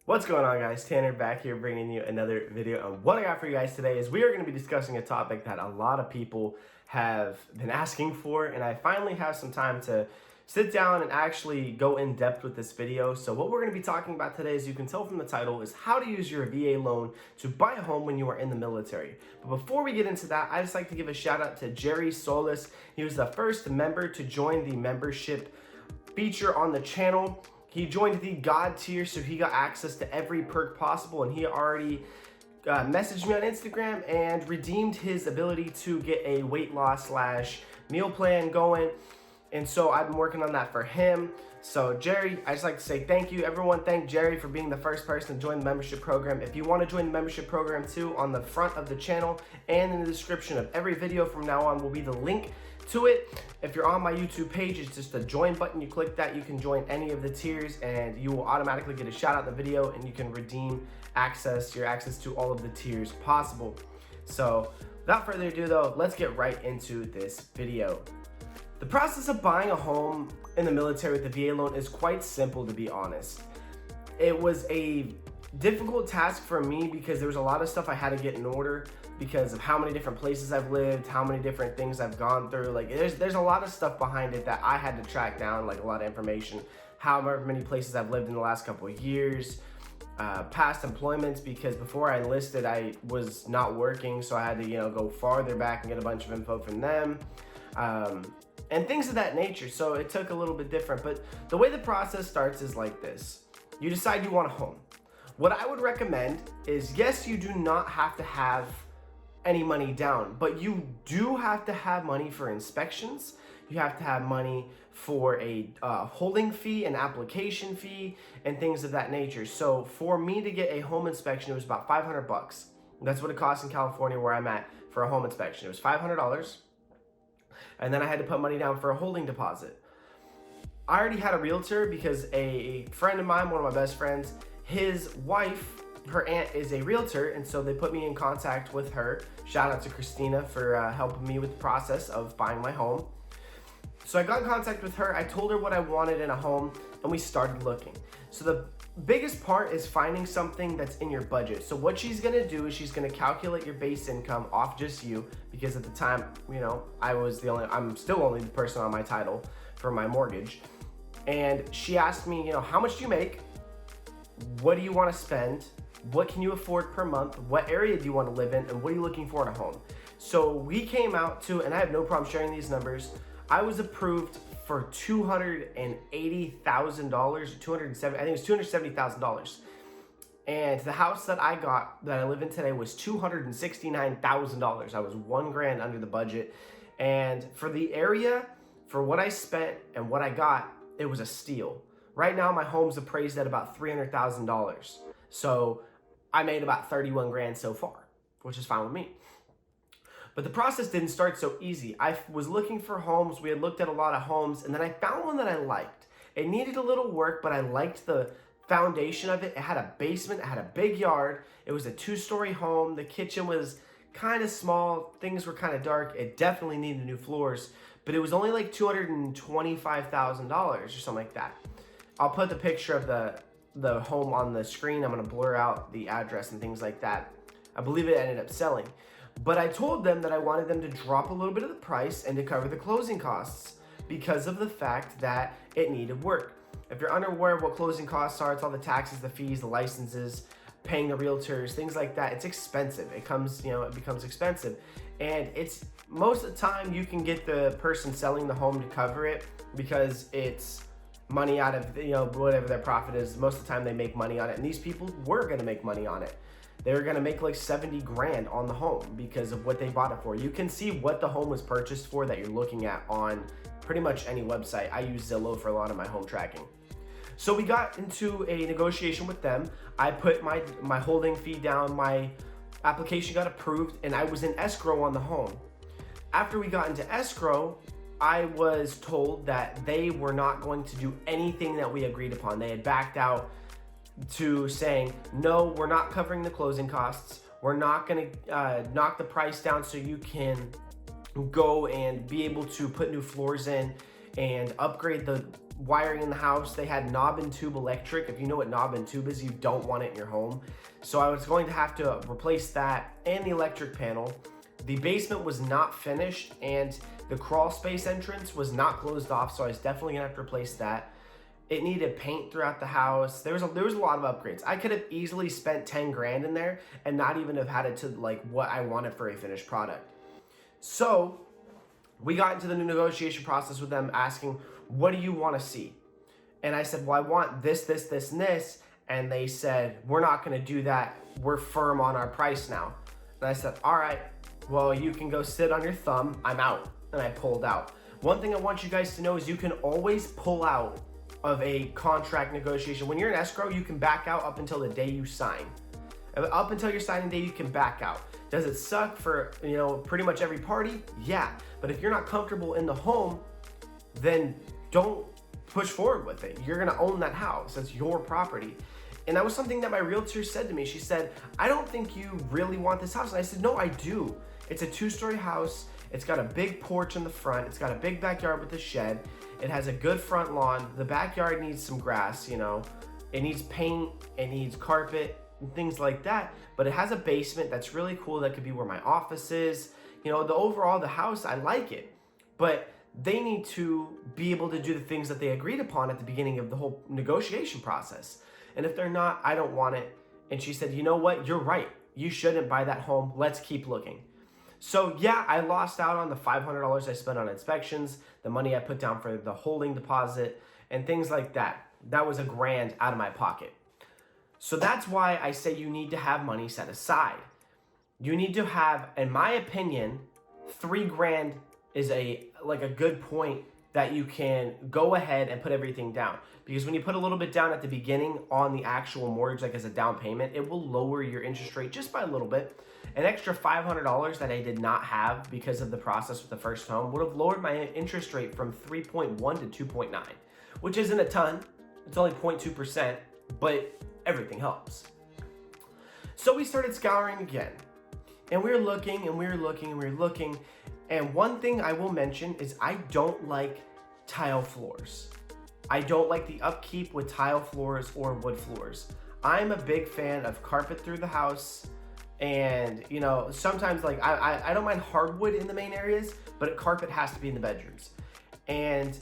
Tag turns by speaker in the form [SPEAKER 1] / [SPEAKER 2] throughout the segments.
[SPEAKER 1] What's going on, guys? Tanner back here bringing you another video, and what I got for you guys today is we are going to be discussing a topic that a lot of people have been asking for, and I finally have some time to sit down and actually go in depth with this video. So what we're going to be talking about today, as you can tell from the title, is how to use your VA loan to buy a home when you are in the military. But before we get into that, I just like to give a shout out to Jerry Solis. He was the first member to join the membership feature on the channel. He joined the God tier, so he got access to every perk possible, and he already messaged me on Instagram and redeemed his ability to get a weight loss / meal plan going. And so I've been working on that for him. So Jerry, I just like to say thank you. Everyone, thank Jerry for being the first person to join the membership program. If you want to join the membership program too, on the front of the channel and in the description of every video from now on will be the link to it. If you're on my YouTube page, it's just a join button. You click that, you can join any of the tiers, and you will automatically get a shout out in the video, and you can redeem your access to all of the tiers possible. So without further ado though, let's get right into this video. The process of buying a home in the military with the VA loan is quite simple, to be honest. It was a difficult task for me because there was a lot of stuff I had to get in order because of how many different places I've lived, how many different things I've gone through. Like there's a lot of stuff behind it that I had to track down, like a lot of information, however many places I've lived in the last couple of years, past employments, because before I enlisted I was not working, so I had to go farther back and get a bunch of info from them. And things of that nature. So it took a little bit different, but the way the process starts is like this. You decide you want a home. What I would recommend is, yes, you do not have to have any money down, but you do have to have money for inspections. You have to have money for a holding fee, an application fee, and things of that nature. So for me to get a home inspection, it was about $500. That's what it costs in California where I'm at for a home inspection. It was $500. And then I had to put money down for a holding deposit. I already had a realtor because a friend of mine, one of my best friends, his wife, her aunt is a realtor, and so they put me in contact with her. Shout out to Christina for helping me with the process of buying my home. So I got in contact with her, I told her what I wanted in a home, and we started looking. So the biggest part is finding something that's in your budget. So what she's gonna do is she's gonna calculate your base income off just you, because at the time, I'm still only the person on my title for my mortgage. And she asked me, how much do you make? What do you wanna spend? What can you afford per month? What area do you wanna live in? And what are you looking for in a home? So we came out to, and I have no problem sharing these numbers, I was approved for $280,000, I think it was $270,000. And the house that I live in today was $269,000. I was $1,000 under the budget. And for the area, for what I spent and what I got, it was a steal. Right now, my home's appraised at about $300,000. So I made about $31,000 so far, which is fine with me. But the process didn't start so easy. I was looking for homes. We had looked at a lot of homes, and then I found one that I liked. It needed a little work, but I liked the foundation of it. It had a basement, it had a big yard. It was a 2-story home. The kitchen was kind of small. Things were kind of dark. It definitely needed new floors, but it was only like $225,000 or something like that. I'll put the picture of the home on the screen. I'm gonna blur out the address and things like that. I believe it ended up selling. But I told them that I wanted them to drop a little bit of the price and to cover the closing costs because of the fact that it needed work. If you're unaware of what closing costs are, it's all the taxes, the fees, the licenses, paying the realtors, things like that. It's expensive. It becomes expensive. And it's most of the time you can get the person selling the home to cover it because it's money out of, whatever their profit is. Most of the time they make money on it. And these people were gonna make money on it. They were gonna make like $70,000 on the home because of what they bought it for. You can see what the home was purchased for that you're looking at on pretty much any website. I use Zillow for a lot of my home tracking. So we got into a negotiation with them. I put my holding fee down, my application got approved, and I was in escrow on the home. After we got into escrow, I was told that they were not going to do anything that we agreed upon. They had backed out to saying, no, we're not covering the closing costs. We're not gonna knock the price down so you can go and be able to put new floors in and upgrade the wiring in the house. They had knob and tube electric. If you know what knob and tube is, you don't want it in your home. So I was going to have to replace that and the electric panel. The basement was not finished and the crawl space entrance was not closed off, so I was definitely gonna have to replace that. It needed paint throughout the house. There was a lot of upgrades. I could have easily spent 10 grand in there and not even have had it to like what I wanted for a finished product. So we got into the negotiation process with them asking, what do you want to see? And I said, well, I want this, this, this, and this. And they said, we're not going to do that. We're firm on our price now. And I said, all right, well, you can go sit on your thumb. I'm out. And I pulled out. One thing I want you guys to know is you can always pull out of a contract negotiation. When you're in escrow, you can back out up until the day you sign. Up until your signing day, you can back out. Does it suck for, pretty much every party? Yeah. But if you're not comfortable in the home, then don't push forward with it. You're gonna own that house. That's your property. And that was something that my realtor said to me. She said, I don't think you really want this house. And I said, no, I do. It's a 2-story house. It's got a big porch in the front. It's got a big backyard with a shed. It has a good front lawn. The backyard needs some grass, It needs paint, it needs carpet, and things like that. But it has a basement that's really cool. That could be where my office is. The house, I like it. But they need to be able to do the things that they agreed upon at the beginning of the whole negotiation process. And if they're not, I don't want it. And she said, you know what? You're right. You shouldn't buy that home. Let's keep looking. So yeah, I lost out on the $500 I spent on inspections, the money I put down for the holding deposit, and things like that. That was $1,000 out of my pocket. So that's why I say you need to have money set aside. You need to have, in my opinion, $3,000 is a good point that you can go ahead and put everything down. Because when you put a little bit down at the beginning on the actual mortgage, like as a down payment, it will lower your interest rate just by a little bit. An extra $500 that I did not have because of the process with the first home would have lowered my interest rate from 3.1 to 2.9, which isn't a ton. It's only 0.2%, but everything helps. So we started scouring again. And we were looking and we were looking and we were looking. And one thing I will mention is I don't like tile floors. I don't like the upkeep with tile floors or wood floors. I'm a big fan of carpet through the house. And, sometimes I don't mind hardwood in the main areas, but carpet has to be in the bedrooms. And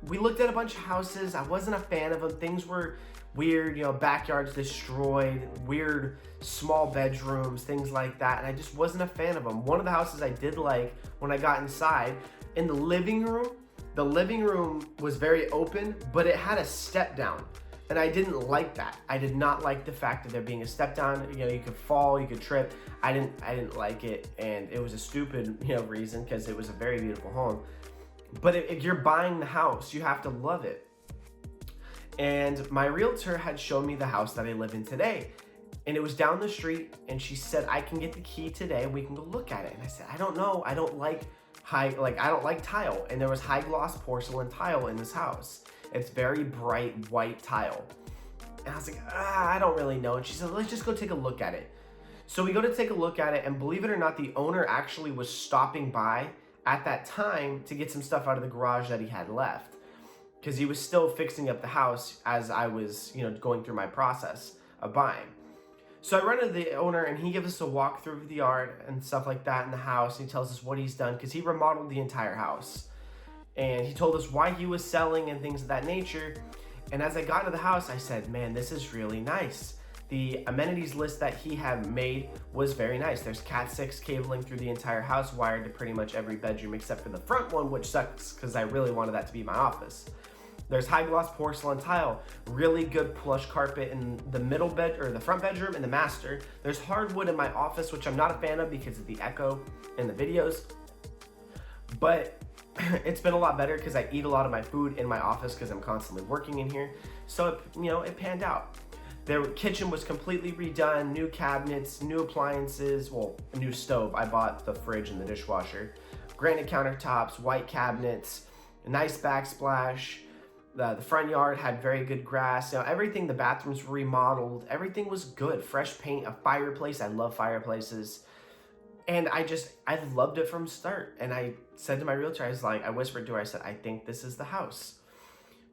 [SPEAKER 1] we looked at a bunch of houses. I wasn't a fan of them. Things were weird, backyards destroyed, weird small bedrooms, things like that. And I just wasn't a fan of them. One of the houses I did like when I got inside, in the living room was very open, but it had a step down. And I didn't like that. I did not like the fact that there being a step down. You could fall, you could trip. I didn't like it, and it was a stupid, reason because it was a very beautiful home. But if you're buying the house, you have to love it. And my realtor had shown me the house that I live in today, and it was down the street. And she said, "I can get the key today. We can go look at it." And I said, "I don't know. I don't like I don't like tile." And there was high gloss porcelain tile in this house. It's very bright white tile. And I was like, I don't really know. And she said, let's just go take a look at it. So we go to take a look at it, and believe it or not, the owner actually was stopping by at that time to get some stuff out of the garage that he had left, because he was still fixing up the house as I was, going through my process of buying. So I run into the owner, and he gives us a walk through the yard and stuff like that in the house. And he tells us what he's done, because he remodeled the entire house. And he told us why he was selling and things of that nature. And as I got into the house, I said, man, this is really nice. The amenities list that he had made was very nice. There's Cat 6 cabling through the entire house, wired to pretty much every bedroom except for the front one, which sucks because I really wanted that to be my office. There's high gloss porcelain tile, really good plush carpet in the middle bed or the front bedroom and the master. There's hardwood in my office, which I'm not a fan of because of the echo in the videos. But it's been a lot better because I eat a lot of my food in my office because I'm constantly working in here. So it panned out. The kitchen was completely redone, new cabinets, new appliances, well, a new stove. I bought the fridge and the dishwasher. Granite countertops, white cabinets, a nice backsplash. The front yard had very good grass. Everything, the bathrooms were remodeled. Everything was good. Fresh paint, a fireplace. I love fireplaces. And I loved it from start. And I said to my realtor, I whispered to her, I said, I think this is the house.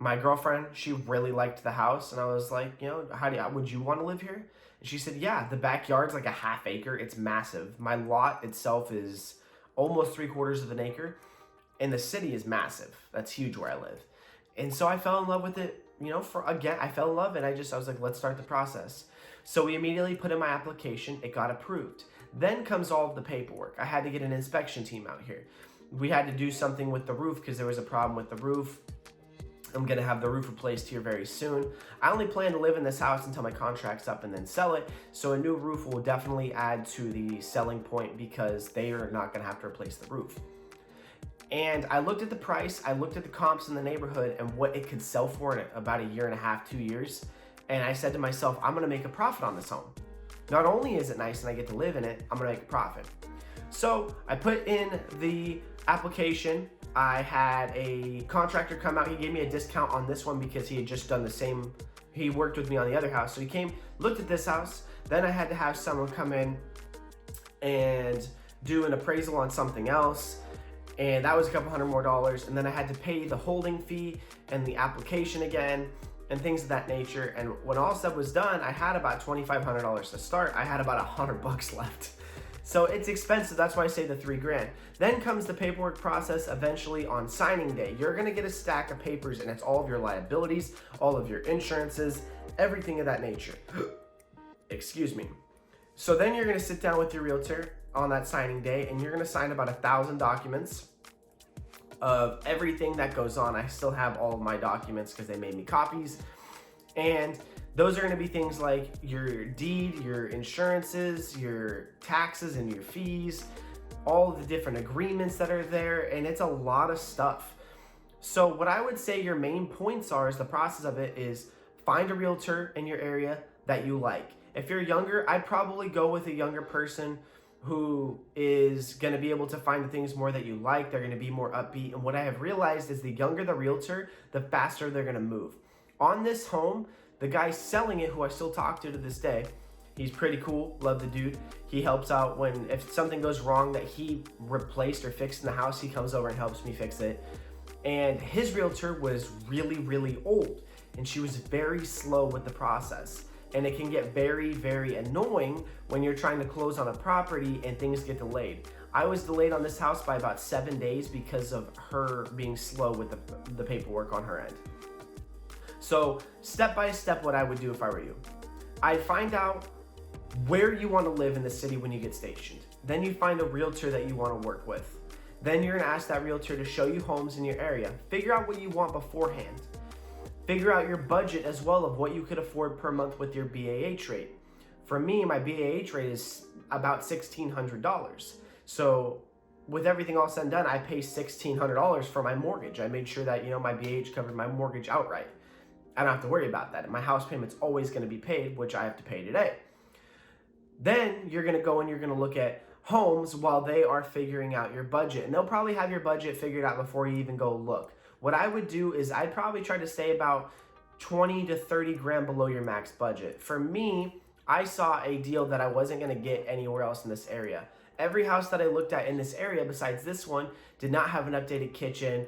[SPEAKER 1] my girlfriend, she really liked the house, and I was like, would you want to live here? And she said, yeah, the backyard's like a half acre. It's massive. My lot itself is almost 3/4 of an acre, and the city is massive. That's huge where I live. And so I fell in love with it, I fell in love, and I was like, let's start the process. So we immediately put in my application. It got approved. Then comes all of the paperwork. I had to get an inspection team out here. We had to do something with the roof because there was a problem with the roof. I'm gonna have the roof replaced here very soon. I only plan to live in this house until my contract's up and then sell it. So a new roof will definitely add to the selling point because they are not gonna have to replace the roof. And I looked at the price, I looked at the comps in the neighborhood and what it could sell for in about 1.5 years, 2 years. And I said to myself, I'm gonna make a profit on this home. Not only is it nice and I get to live in it, I'm gonna make a profit. So I put in the application. I had a contractor come out. He gave me a discount on this one because he had just done the same. He worked with me on the other house. So he came, looked at this house. Then I had to have someone come in and do an appraisal on something else. And that was a couple $100 more. And then I had to pay the holding fee and the application again and things of that nature. And when all said was done, I had about $2,500 to start. I had about $100 left. So it's expensive. That's why I say the $3,000. Then comes the paperwork process eventually on signing day. You're gonna get a stack of papers and it's all of your liabilities, all of your insurances, everything of that nature. Excuse me. So then you're gonna sit down with your realtor on that signing day and you're gonna sign about 1,000 documents of everything that goes on. I still have all of my documents because they made me copies. And those are going to be things like your deed, your insurances, your taxes and your fees, all of the different agreements that are there, and it's a lot of stuff. So what I would say your main points are is the process of it is find a realtor in your area that you like. If you're younger, I'd probably go with a younger person who is going to be able to find the things more that you like. They're going to be more upbeat. And what I have realized is the younger the realtor, the faster they're going to move. On this home, the guy selling it, who I still talk to this day, he's pretty cool, love the dude. He helps out if something goes wrong that he replaced or fixed in the house, he comes over and helps me fix it. And his realtor was really, really old, and she was very slow with the process. And it can get very, very annoying when you're trying to close on a property and things get delayed. I was delayed on this house by about 7 days because of her being slow with the paperwork on her end. So step by step, what I would do if I were you, I'd find out where you want to live in the city when you get stationed. Then you find a realtor that you want to work with. Then you're going to ask that realtor to show you homes in your area. Figure out what you want beforehand. Figure out your budget as well of what you could afford per month with your BAH rate. For me, my BAH rate is about $1,600. So with everything all said and done, I pay $1,600 for my mortgage. I made sure that, my BAH covered my mortgage outright. I don't have to worry about that. My house payment's always going to be paid, which I have to pay today. Then you're going to go and you're going to look at homes while they are figuring out your budget. And they'll probably have your budget figured out before you even go look. What I would do is I'd probably try to stay about 20 to 30 grand below your max budget. For me, I saw a deal that I wasn't going to get anywhere else in this area. Every house that I looked at in this area besides this one did not have an updated kitchen,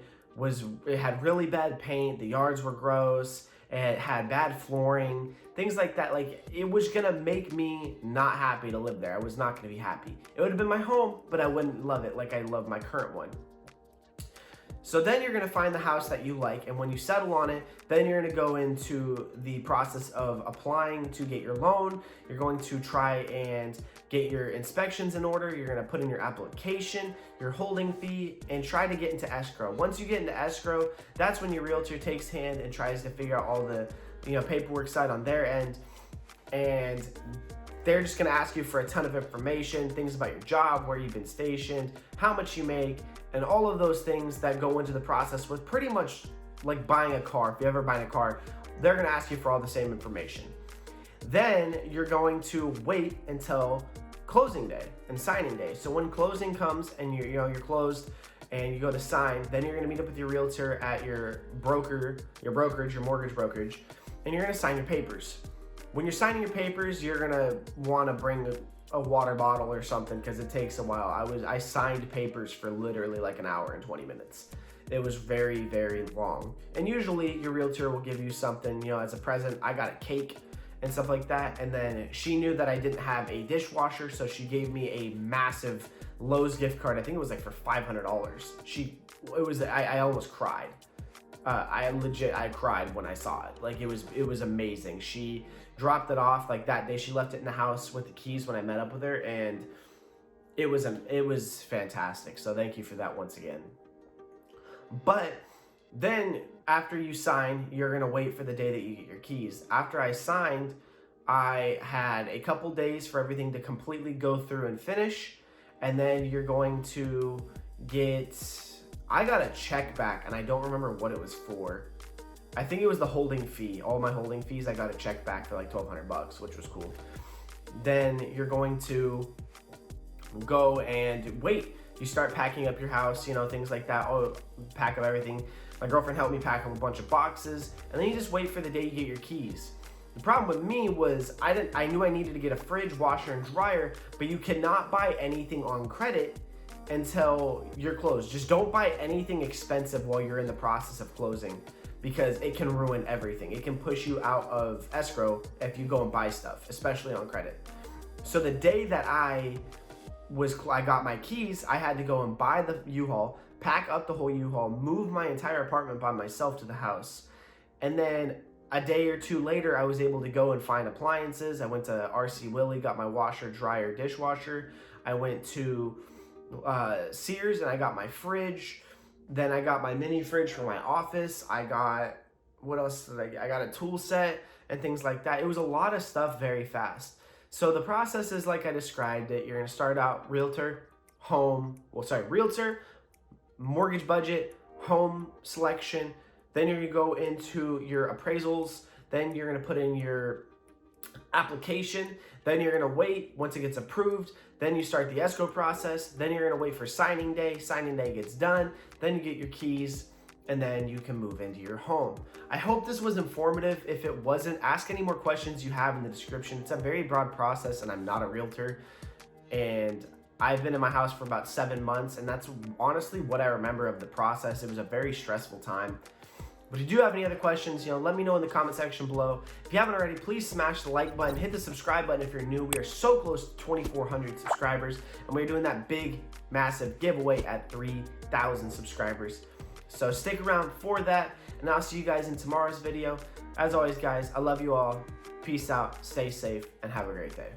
[SPEAKER 1] it had really bad paint, the yards were gross, and it had bad flooring, things like that. Like, it was gonna make me not happy to live there. I was not gonna be happy. It would have been my home, but I wouldn't love it like I love my current one. So then you're gonna find the house that you like, and when you settle on it, then you're gonna go into the process of applying to get your loan. You're going to try and get your inspections in order. You're gonna put in your application, your holding fee, and try to get into escrow. Once you get into escrow, that's when your realtor takes hand and tries to figure out all the paperwork side on their end. And they're just gonna ask you for a ton of information, things about your job, where you've been stationed, how much you make, and all of those things that go into the process with pretty much like buying a car. If you ever buy a car, they're gonna ask you for all the same information. Then you're going to wait until closing day and signing day. So when closing comes and you're closed and you go to sign, then you're gonna meet up with your realtor at your brokerage, your mortgage brokerage, and you're gonna sign your papers. When you're signing your papers, you're gonna wanna bring a water bottle or something because it takes a while. I signed papers for literally like an hour and 20 minutes. It was very, very long. And usually your realtor will give you something, as a present. I got a cake and stuff like that. And then she knew that I didn't have a dishwasher, so she gave me a massive Lowe's gift card. I think it was like for $500. I almost cried. I cried when I saw it. Like it was amazing. She dropped it off like that day. She left it in the house with the keys when I met up with her, and it was fantastic. So thank you for that once again. But then after you sign, you're gonna wait for the day that you get your keys. After I signed, I had a couple days for everything to completely go through and finish, and then you're going to I got a check back, and I don't remember what it was for. I think it was the holding fee. All my holding fees, I got a check back for like $1,200, which was cool. Then you're going to go and wait. You start packing up your house, things like that. Oh, pack up everything. My girlfriend helped me pack up a bunch of boxes, and then you just wait for the day you get your keys. The problem with me was I knew I needed to get a fridge, washer, and dryer, but you cannot buy anything on credit until you're closed. Just don't buy anything expensive while you're in the process of closing, because it can ruin everything. It can push you out of escrow if you go and buy stuff, especially on credit. So the day that I got my keys, I had to go and buy the U-Haul, pack up the whole U-Haul, move my entire apartment by myself to the house. And then a day or two later, I was able to go and find appliances. I went to RC Willey, got my washer, dryer, dishwasher. I went to Sears and I got my fridge. Then I got my mini fridge for my office. I got, what else did I got a tool set and things like that. It was a lot of stuff very fast. So the process is like I described it. You're gonna start out realtor, mortgage budget, home selection. Then you're gonna go into your appraisals. Then you're gonna put in your application. Then you're gonna wait once it gets approved. Then you start the escrow process. Then you're gonna wait for signing day. Signing day gets done. Then you get your keys, and then you can move into your home. I hope this was informative. If it wasn't, ask any more questions you have in the description. It's a very broad process, and I'm not a realtor. And I've been in my house for about 7 months, and that's honestly what I remember of the process. It was a very stressful time. But if you do have any other questions, let me know in the comment section below. If you haven't already, please smash the like button, hit the subscribe button if you're new. We are so close to 2,400 subscribers, and we're doing that big, massive giveaway at 3,000 subscribers. So stick around for that, and I'll see you guys in tomorrow's video. As always, guys, I love you all. Peace out, stay safe, and have a great day.